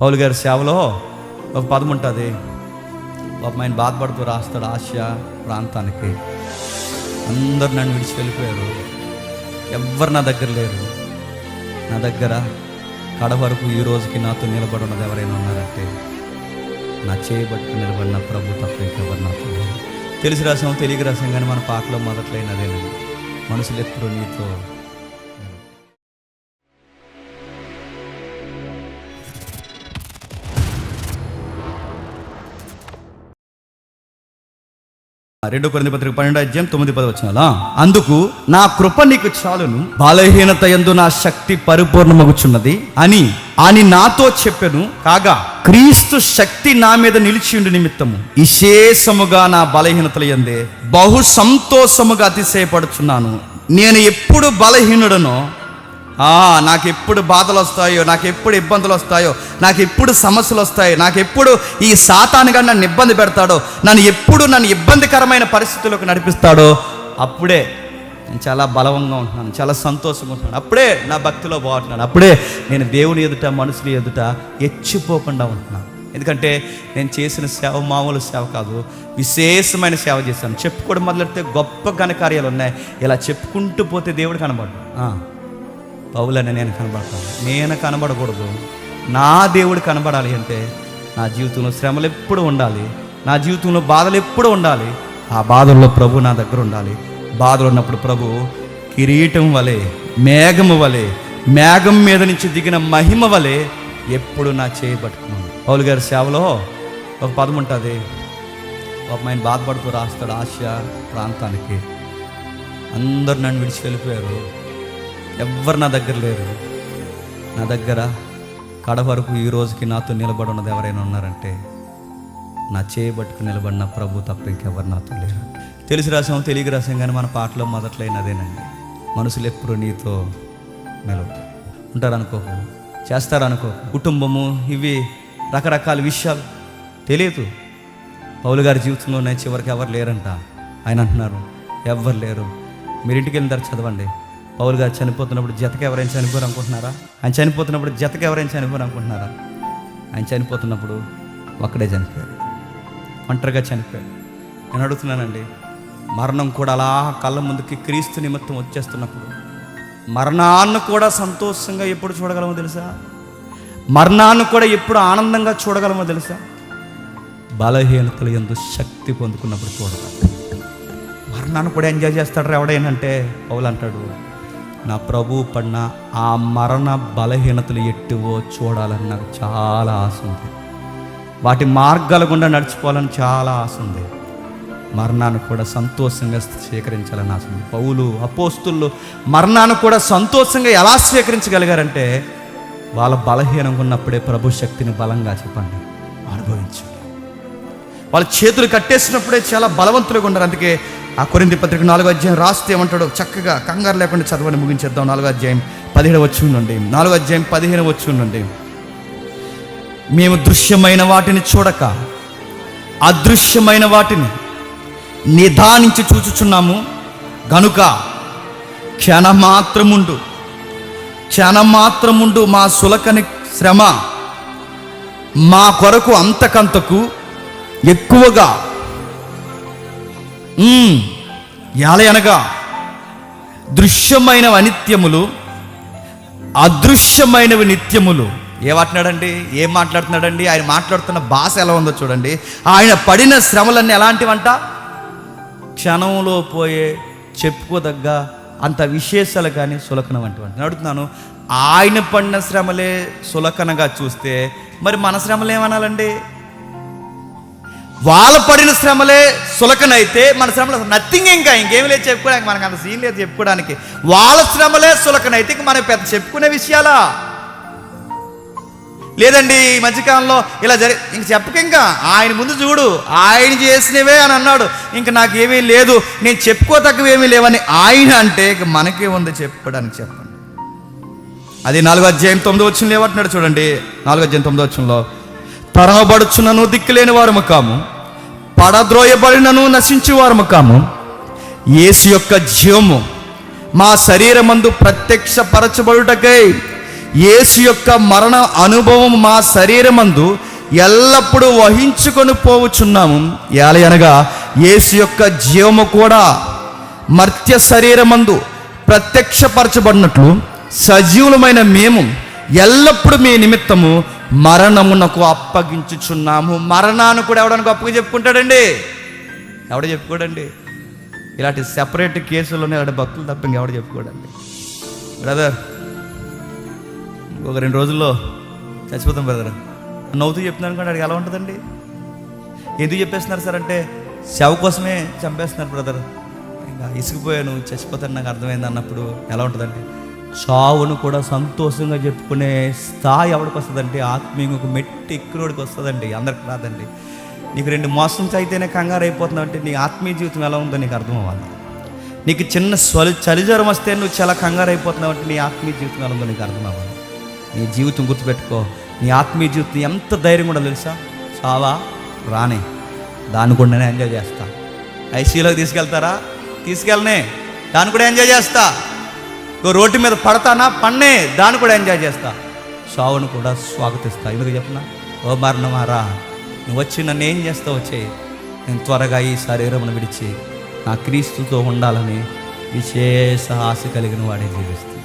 పౌలు గారి సేవలో ఒక పదం ఉంటుంది. పాపం ఆయన బాధపడుతూ రాస్తాడు, ఆసియా ప్రాంతానికి అందరు నన్ను విడిచి వెళ్ళిపోయారు, ఎవ్వరు నా దగ్గర లేరు, నా దగ్గర కడ వరకు ఈ రోజుకి నాతో నిలబడి ఉన్నది ఎవరైనా ఉన్నారంటే నా చేయబట్టుకు నిలబడిన ప్రభు తప్ప ఇంకెవరు నాతో లేరు. తెలిసి రాసాం తెలియక రాసాం, కానీ మన పాటలో మొదట్లైనదేనండి, మనుషులు ఎప్పుడు నీతో. రెండో కొరింథీ పత్రిక 12:9-10 అందుకు నా కృప నీకు చాలును, బలహీనత యందు నా శక్తి పరిపూర్ణమగుచున్నది అని నాతో చెప్పెను. కాగా క్రీస్తు శక్తి నా మీద నిలిచియుండు నిమిత్తము విశేషముగా నా బలహీనతల యందే బహు సంతోషముగా అతిశయపడుచున్నాను. నేను ఎప్పుడు బలహీనుడనో, నాకు ఎప్పుడు బాధలు వస్తాయో, నాకు ఎప్పుడు ఇబ్బందులు వస్తాయో, నాకు ఎప్పుడు సమస్యలు వస్తాయో, నాకు ఎప్పుడు ఈ సాతానుగా నన్ను ఇబ్బంది పెడతాడో, నన్ను ఇబ్బందికరమైన పరిస్థితుల్లోకి నడిపిస్తాడో, అప్పుడే నేను చాలా బలంగా ఉంటున్నాను, చాలా సంతోషంగా ఉంటున్నాను, అప్పుడే నా భక్తిలో బాగుంటున్నాను, అప్పుడే నేను దేవుని ఎదుట మనుషుల ఎదుట ఎచ్చిపోకుండా ఉంటున్నాను. ఎందుకంటే నేను చేసిన సేవ మామూలు సేవ కాదు, విశేషమైన సేవ చేశాను. చెప్పుకోవడం మొదలెడితే గొప్ప ఘనకార్యాలు ఉన్నాయి. ఇలా చెప్పుకుంటూ పోతే దేవుడు కనబడ్డు. పౌలని నేను కనబడతాను, నేను కనబడకూడదు, నా దేవుడు కనబడాలి అంటే నా జీవితంలో శ్రమలు ఎప్పుడు ఉండాలి, నా జీవితంలో బాధలు ఎప్పుడు ఉండాలి. ఆ బాధల్లో ప్రభు నా దగ్గర ఉండాలి. బాధలు ఉన్నప్పుడు ప్రభు కిరీటం వలె, మేఘము వలె, మేఘం మీద నుంచి దిగిన మహిమ వలె ఎప్పుడు నా చేయబట్టుకున్నాను. పౌలు గారి సేవలో ఒక పదం ఉంటుంది. పాపం ఆయన బాధపడుతూ రాస్తాడు, ఆసియా ప్రాంతానికి అందరు నన్ను విడిచి వెళ్ళిపోయారు, ఎవ్వరు నా దగ్గర లేరు, నా దగ్గర కడ వరకు ఈ రోజుకి నాతో నిలబడి ఉన్నది ఎవరైనా ఉన్నారంటే నా చేయబట్టుకు నిలబడిన ప్రభు తప్ప ఇంకెవరు నాతో లేరు. తెలిసి రాసాం తెలియక రాసాం, కానీ మన పాటలో మొదట్లైనదేనండి, మనుషులు ఎప్పుడు నీతో ఉంటారనుకోకు, చేస్తారనుకో, కుటుంబము, ఇవి రకరకాల విషయాలు తెలియదు. పౌలు గారి జీవితంలోనే చివరికి ఎవరు లేరంట. ఆయన అంటున్నారు ఎవ్వరు లేరు. మీరు ఇంటికి వెళ్ళిన తర్వాత చదవండి. పౌలు గారు చనిపోతున్నప్పుడు జతకి ఎవరైనా చనిపోరు అనుకుంటున్నారా? ఆయన చనిపోతున్నప్పుడు జతకి ఎవరైనా చనిపోరు అనుకుంటున్నారా? ఆయన చనిపోతున్నప్పుడు ఒక్కడే చనిపోయారు, ఒంటరిగా చనిపోయాడు. నేను అడుగుతున్నానండి, మరణం కూడా అలా కళ్ళ ముందుకి క్రీస్తు నిమిత్తం వచ్చేస్తున్నప్పుడు మరణాన్ని కూడా సంతోషంగా ఎప్పుడు చూడగలమో తెలుసా? మరణాన్ని కూడా ఎప్పుడు ఆనందంగా చూడగలమో తెలుసా? బలహీనతలు యందు శక్తి పొందుకున్నప్పుడు చూడగలం. మరణాన్ని కూడా ఎంజాయ్ చేస్తాడు ఎవడైనంటే పౌలు అంటాడు, నా ప్రభువు పడిన ఆ మరణ బలహీనతలు ఎట్టువో చూడాలని నాకు చాలా ఆశ ఉంది, వాటి మార్గాల గుండా నడిచిపోవాలని చాలా ఆశ ఉంది, మరణాన్ని కూడా సంతోషంగా స్వీకరించాలని ఆశ ఉంది. పౌలు అపోస్తులు మరణాన్ని కూడా సంతోషంగా ఎలా స్వీకరించగలిగారంటే వాళ్ళ బలహీనంగా ఉన్నప్పుడే ప్రభు శక్తిని బలంగా చెప్పండి అనుభవించారు. వాళ్ళ చేతులు కట్టేసినప్పుడే చాలా బలవంతులుగా ఉన్నారు. అందుకే ఆ కొరింథీ పత్రిక 4వ అధ్యాయం రాస్తే ఏమంటాడో చక్కగా కంగారు లేకుండా చదవని ముగించేద్దాం. 4వ అధ్యాయం 17 నుండి 4వ అధ్యాయం 15 నుండి మేము దృశ్యమైన వాటిని చూడక అదృశ్యమైన వాటిని నిదానించి చూచుచున్నాము గనుక క్షణమాత్రముండు మా సులకని శ్రమ మా కొరకు అంతకంతకు ఎక్కువగా అనగా దృశ్యమైనవి అనిత్యములు, అదృశ్యమైనవి నిత్యములు. ఏం మాట్లాడుతున్నాడండి? ఆయన మాట్లాడుతున్న భాష ఎలా ఉందో చూడండి. ఆయన పడిన శ్రమలన్నీ ఎలాంటివంట? క్షణంలో పోయే చెప్పుకోదగ్గ అంత విశేషాలు కానీ సులకన వంటివి. నేను అడుగుతున్నాను, ఆయన పడిన శ్రమలే సులకనగా చూస్తే మరి మన శ్రమలు ఏమనాలండి? వాళ్ళ పడిన శ్రమలే సులకనైతే మన శ్రమలు నథింగ్, ఇంకేం లేదు చెప్పుకోవడానికి, మనకు అంత సీన్ లేదు చెప్పుకోవడానికి. వాళ్ళ శ్రమలే సులకనైతే ఇంక మనకి పెద్ద చెప్పుకునే విషయాలా? లేదండి ఈ మధ్యకాలంలో ఇలా ఇంక చెప్పక, ఇంకా ఆయన ముందు చూడు, ఆయన చేసినవే అని అన్నాడు, ఇంక నాకేమీ లేదు, నేను చెప్పుకోతగ్గవేమీ లేవని ఆయన అంటే ఇక మనకే ఉంది చెప్పుకోవడానికి. చెప్పండి. అది 4వ అధ్యాయం 9 ఏమంటున్నాడు చూడండి. 4వ అధ్యాయం 9 తరమబడుచున్నను దిక్కులేని వారము కాము, పడద్రోయబడినను నశించు వారము కాము, యేసు యొక్క జీవము మా శరీరమందు ప్రత్యక్షపరచబడుటకై యేసు యొక్క మరణ అనుభవం మా శరీరమందు ఎల్లప్పుడూ వహించుకొని పోవచ్చున్నాము. ఏలయనగా యేసు యొక్క జీవము కూడా మర్త్య శరీరమందు ప్రత్యక్షపరచబడినట్లు సజీవులమైన మేము ఎల్లప్పుడూ మీ నిమిత్తము మరణమునకు అప్పగించుచున్నాము. మరణాన్ని కూడా ఎవడానికి అప్పగా చెప్పుకుంటాడండి? ఎవడ చెప్పుకోడండి? ఇలాంటి సెపరేట్ కేసుల్లోనే ఇలాంటి భక్తులు తప్ప ఇంకెవడ చెప్పుకోడండి. బ్రదర్, ఒక 2 రోజుల్లో చచ్చిపోతాం బ్రదర్, నవ్వుతూ చెప్తున్నాను కానీ అడిగి ఎలా ఉంటుందండి? ఎందుకు చెప్పేస్తున్నారు సార్ అంటే, శవ కోసమే చంపేస్తున్నారు బ్రదర్, ఇంకా ఇసుకుపోయాను, చచ్చిపోతాను, నాకు అర్థమైంది అన్నప్పుడు ఎలా ఉంటుందండి? చావును కూడా సంతోషంగా చెప్పుకునే స్థాయి ఎవరికి వస్తుందంటే, ఆత్మీయంగా ఒక మెట్టి ఎక్కినోడికి వస్తుందండి, అందరికి రాదండి. నీకు 2 మోసంస్ అయితేనే కంగారు అయిపోతున్నావు అంటే నీ ఆత్మీయ జీవితం ఎలా ఉందో నీకు అర్థం అవ్వాలి. నీకు చిన్న చలిజ్వరం వస్తే నువ్వు చాలా కంగారు అయిపోతున్నావు అంటే నీ ఆత్మీయ జీవితం ఎలా ఉందో నీకు అర్థం అవ్వాలి. నీ జీవితం గుర్తుపెట్టుకో, నీ ఆత్మీయ జీవితం ఎంత ధైర్యం కూడా తెలుసా? చావా రానే, దాన్ని కూడా నేను ఎంజాయ్ చేస్తా. ఐసీయూలోకి తీసుకెళ్తారా? తీసుకెళ్ళనే, దాన్ని కూడా ఎంజాయ్ చేస్తా. రోడ్డు మీద పడతానా? పన్నే, దాన్ని కూడా ఎంజాయ్ చేస్తా. చావును కూడా స్వాగతిస్తా. ఎందుకు చెప్పనా? ఓ మరణమారా, నువ్వు వచ్చి నన్ను ఏం చేస్తావు? వచ్చేయి, నేను త్వరగా ఈ శరీరమును విడిచి నా క్రీస్తుతో ఉండాలని విశేష ఆశ కలిగిన వాడే జీవిస్తున్నా.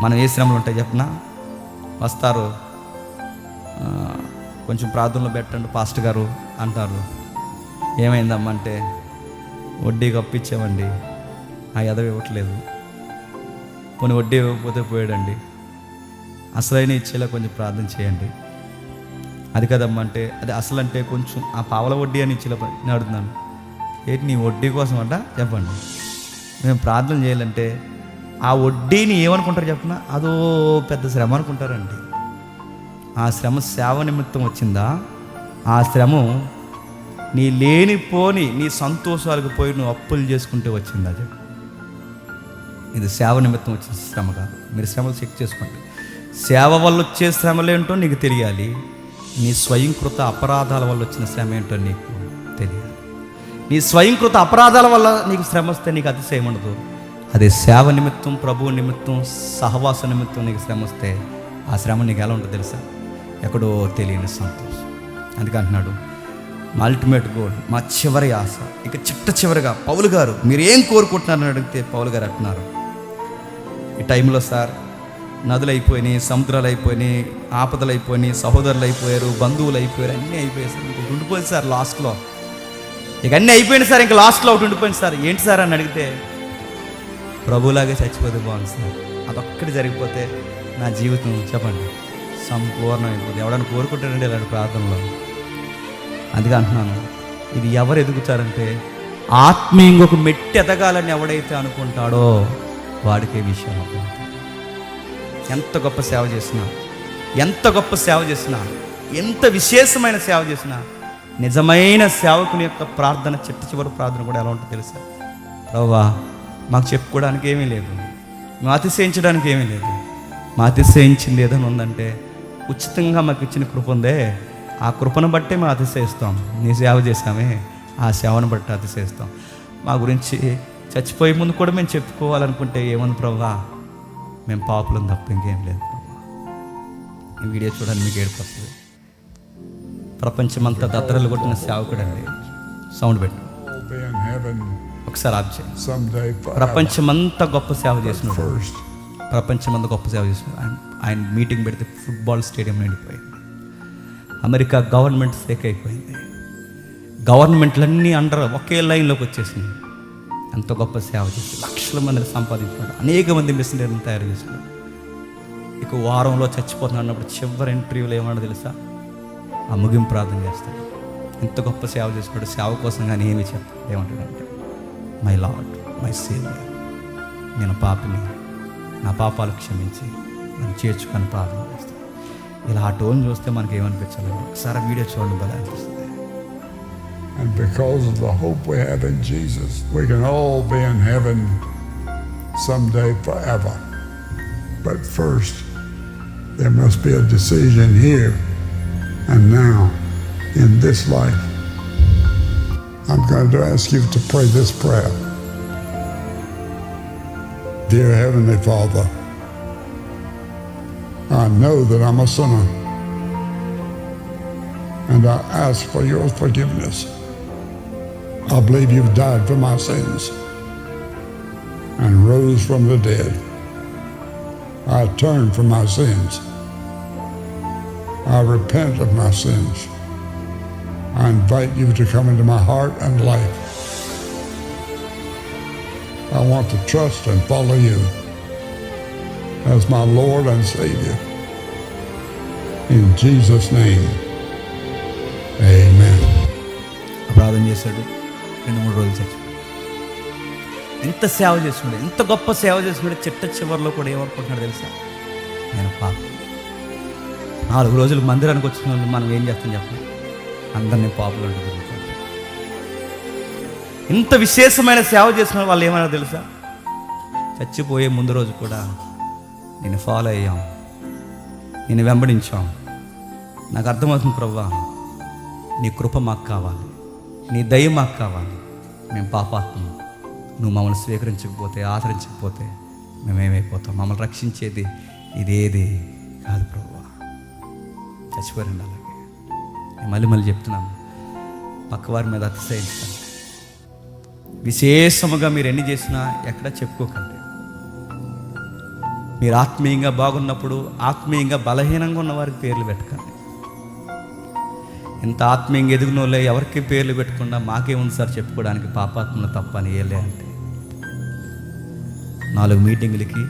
మనం ఏ శ్రమలు ఉంటాయి చెప్పనా? వస్తారు, కొంచెం ప్రార్థనలో పెట్టండి పాస్టర్ గారు అంటారు. ఏమైందమ్మా అంటే, వడ్డీకి అప్పిచ్చామండి, ఆ ఎదవ ఇవ్వట్లేదు. పోనీ వడ్డీ ఇవ్వకపోతే పోయాడండి, అసలైన ఇచ్చేలా కొంచెం ప్రార్థన చేయండి. అది కదమ్మా అంటే, అది అసలు అంటే కొంచెం ఆ పావల వడ్డీ అని ఇచ్చేలా నేను అడుగుతున్నాను. ఏంటి నీ వడ్డీ కోసం అంట చెప్పండి. మేము ప్రార్థన చేయాలంటే ఆ వడ్డీని ఏమనుకుంటారు చెప్పనా? అదో పెద్ద శ్రమ అనుకుంటారండి. ఆ శ్రమ సేవ నిమిత్తం వచ్చిందా? ఆ శ్రమ నీ లేనిపోని నీ సంతోషాలకు పోయి నువ్వు అప్పులు చేసుకుంటే వచ్చిందా? చెప్పు. ఇది సేవ నిమిత్తం వచ్చిన శ్రమ కాదు. మీరు శ్రమలు చెక్ చేసుకోండి. సేవ వల్ల వచ్చే శ్రమలేంటో నీకు తెలియాలి, నీ స్వయంకృత అపరాధాల వల్ల వచ్చిన శ్రమ ఏంటో నీకు తెలియాలి. నీ స్వయంకృత అపరాధాల వల్ల నీకు శ్రమ వస్తే నీకు అతిశయం ఉండదు. అదే సేవ నిమిత్తం, ప్రభువు నిమిత్తం, సహవాస నిమిత్తం నీకు శ్రమ వస్తే ఆ శ్రమ నీకు ఎలా ఉంటుందో తెలుసా? ఎక్కడో తెలియని సంతోషం. అందుకే అంటున్నాడు, మా అల్టిమేట్ గోల్, మా చివరి ఆశ. ఇక చివరిగా పౌలు గారు మీరు ఏం కోరుకుంటున్నారని అడిగితే పౌలు గారు అంటున్నారు, ఈ టైంలో సార్ నదులు అయిపోయినాయి, సముద్రాలు అయిపోయినాయి, ఆపదలు అయిపోయినాయి, సహోదరులు అయిపోయారు, బంధువులు అయిపోయారు, అన్నీ అయిపోయాయి సార్, ఇంకొకటి ఉండిపోయింది సార్ లాస్ట్లో. ఇక అన్నీ అయిపోయింది సార్, ఇంకా లాస్ట్లో ఒకటి ఉండిపోయింది సార్. ఏంటి సార్ అని అడిగితే, ప్రభులాగే చచ్చిపోతే బాగుంది సార్, అదొక్కటి జరిగిపోతే నా జీవితం చెప్పండి సంపూర్ణం అయిపోతుంది. ఎవడన్నా కోరుకుంటాడండి ఇలాంటి ప్రార్థనలో? అందుకే అంటున్నాను, ఇది ఎవరు ఎదుగుతారంటే ఆత్మీయంగా ఒక మెట్టి ఎదగాలని ఎవడైతే అనుకుంటాడో వాడికే విషయం అవుతుంది. ఎంత గొప్ప సేవ చేసినా, ఎంత గొప్ప సేవ చేసినా, ఎంత విశేషమైన సేవ చేసినా, నిజమైన సేవకుని యొక్క ప్రార్థన, చివరి ప్రార్థన కూడా ఎలా ఉంటుందో తెలుసా? ప్రభువా మాకు చెప్పుకోవడానికి ఏమీ లేదు, మేము అతిశయించడానికి ఏమీ లేదు, మా అతిశయించింది ఏదైనా ఉందంటే ఉచితంగా మాకు ఇచ్చిన కృప ఉందే, ఆ కృపను బట్టే మేము అతిశయిస్తాం. నీ సేవ చేసామే, ఆ సేవను బట్టి అతిశయిస్తాం. మా గురించి చచ్చిపోయే ముందు కూడా మేము చెప్పుకోవాలనుకుంటే ఏముంది ప్రభువా, మేము పాపులం తప్ప ఇంకేం లేదు. ఈ వీడియో చూడండి, మీకు ఏడుపు వస్తుంది. ప్రపంచమంతా దద్దరలు కొట్టిన సేవకుడు అండి. సౌండ్ పెట్టు ఒకసారి ఆప్ చేయి. ప్రపంచమంతా గొప్ప సేవ చేసినాడు, ప్రపంచమంతా గొప్ప సేవ చేసినాడు. ఆయన మీటింగ్ పెడితే ఫుట్బాల్ స్టేడియం నిండిపోయింది. అమెరికా గవర్నమెంట్ సేక్ అయిపోయింది. గవర్నమెంట్లన్నీ అండర్ ఒకే లైన్లోకి వచ్చేసినాయి. ఎంతో గొప్ప సేవ చేసి లక్షల మందిని సంపాదించుకున్నాడు, అనేక మంది మిషనరీలను తయారు చేసుకున్నాడు. ఇక వారంలో చచ్చిపోతున్నాడు అన్నప్పుడు చివరి ఇంటర్వ్యూలో ఏమన్నా తెలుసా? ఆ ముగింపు ప్రార్థన చేస్తాడు. ఎంత గొప్ప సేవ చేసుకున్నాడు. సేవ కోసం కానీ ఏమి చెప్పాడు. ఏమంటాడంటే, మై లార్డ్, మై సేవియర్, నేను పాపిని, నా పాపాలు క్షమించి నన్ను చేర్చుకొని ప్రార్థన చేస్తాను. ఇలా ఆ టోన్ చూస్తే మనకి ఏమనిపించాలండి? ఒకసారి వీడియో చూడండి, భలే అనిపిస్తుంది. And because of the hope we have in Jesus, we can all be in heaven someday forever. But first, there must be a decision here and now in this life. I'm going to ask you to pray this prayer. Dear Heavenly Father, I know that I'm a sinner, and I ask for your forgiveness. I believe you've died for my sins and rose from the dead. I turn from my sins. I repent of my sins. I invite you to come into my heart and life. I want to trust and follow you as my Lord and Savior. In Jesus' name, amen. ప్రార్థన చేశాడు, 2-3 రోజులు చచ్చి ఎంత సేవ చేస్తున్నాడు, ఎంత గొప్ప సేవ చేస్తున్నాడు. చిట్ట చివరిలో కూడా ఏమనుకుంటున్నాడు తెలుసా? నేను పాప. 4 రోజులు మందిరానికి వచ్చిన వాళ్ళు మనం ఏం చేస్తాం చెప్పండి? అందరినీ పాపులు ఉంటుంది. ఇంత విశేషమైన సేవ చేసిన వాళ్ళు ఏమన్నా తెలుసా? చచ్చిపోయే ముందు రోజు కూడా నేను ఫాలో అయ్యాం, నేను వెంబడించాం. నాకు అర్థమవుతుంది ప్రభువా, నీ కృప మాకు కావాలి, నీ దయ మాకు కావాలి. మేము పాపాత్మం, నువ్వు మమ్మల్ని స్వీకరించకపోతే, ఆదరించకపోతే మేమేమైపోతాం? మమ్మల్ని రక్షించేది ఇదేది కాదు ప్రభువా. చచ్చిపోరండి. అలాగే నేను మళ్ళీ చెప్తున్నాను, పక్కవారి మీద అతిశయించండి. విశేషముగా మీరు ఎన్ని చేసినా ఎక్కడ చెప్పుకోకండి. మీరు ఆత్మీయంగా బాగున్నప్పుడు ఆత్మీయంగా బలహీనంగా ఉన్న వారికి పేర్లు పెట్టకండి. ఇంత ఆత్మీయంగా ఎదిగిన వాళ్ళే ఎవరికి పేర్లు పెట్టకుండా మాకేముంది సార్ చెప్పుకోవడానికి, పాపాత్మలు తప్ప అని ఏలే అంటే 4 మీటింగులకి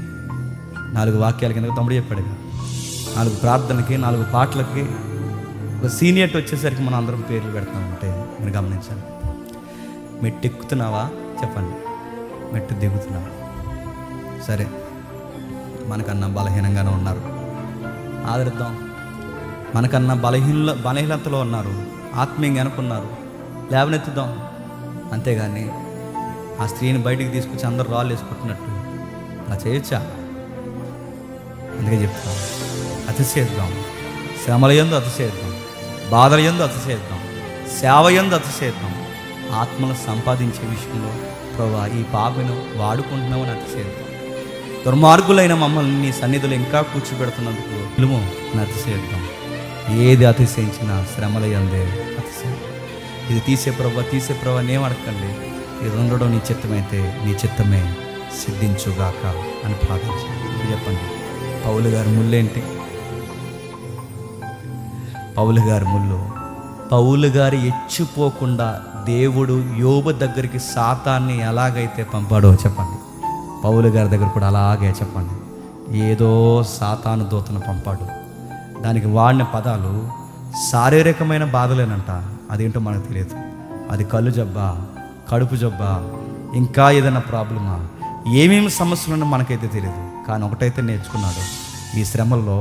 4 వాక్యాల కింద తమ్ముడు చెప్పాడు కదా, 4 ప్రార్థనలకి 4 పాటలకి ఒక సీనియర్ట్ వచ్చేసరికి మనం అందరం పేర్లు పెడతామంటే మీరు గమనించండి. మెట్టు ఎక్కుతున్నావా చెప్పండి, మెట్టు దిగుతున్నావా? సరే, మనకన్నా బలహీనంగానే ఉన్నారు, ఆదరిద్దాం. మనకన్నా బలహీనతలో ఉన్నారు, ఆత్మీయంగా అనుకున్నారు, లేవనెత్తుదాం. అంతేగాని ఆ స్త్రీని బయటికి తీసుకొచ్చి అందరూ రాళ్ళు వేసుకుంటున్నట్టు అలా చేయొచ్చా? అందుకే చెప్తాం, అతిశయిద్దాం. శ్రమల యందు అతిశయిద్దాం, బాధల యందు అతిశయిద్దాం, సేవ యందు అతిశయిద్దాం. ఆత్మను సంపాదించే విషయంలో ప్రభువా ఈ పాపను వాడుకుంటున్నామని అతిశయిద్దాం. దుర్మార్గులైన మమ్మల్ని నీ సన్నిధిలో ఇంకా కూర్చోబెడుతున్నందుకు విలువ అతిశయిద్దాం. ఏది అతిశయించినా శ్రమల యందే అతిశయిద్దాం. ఇది తీసే ప్రభు నేం అడగండి. ఇది ఉండడం నీ చిత్తమైతే నీ చిత్తమే సిద్ధించుగాక అని ప్రార్థించండి. ఇప్పుడు చెప్పండి, పౌలు గారి ముళ్ళేంటి? పౌలు గారు ఎచ్చిపోకుండా దేవుడు యోబు దగ్గరికి సాతాన్ని ఎలాగైతే పంపాడో చెప్పండి, పౌలు గారి దగ్గర కూడా అలాగే చెప్పండి. ఏదో సాతాను దూతను పంపాడు. దానికి వాడిన పదాలు శారీరకమైన బాధలేనంట. అదేంటో మనకు తెలియదు. అది కళ్ళు జబ్బా, కడుపు జబ్బా, ఇంకా ఏదైనా ప్రాబ్లమా, ఏమేమి సమస్యలున్నా మనకైతే తెలియదు. కానీ ఒకటైతే నేర్చుకున్నాడు, ఈ శ్రమల్లో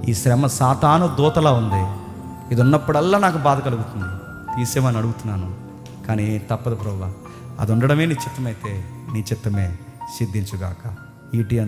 ఈ శ్రమ సాతాను దూతలా ఉంది. ఇది ఉన్నప్పుడల్లా నాకు బాధ కలుగుతుంది, తీసేమని అడుగుతున్నాను. కానీ తప్పదు ప్రభువా, అది ఉండడమే నీ చిత్తమైతే నీ చిత్తమే సిద్ధించుగాక. ఈటి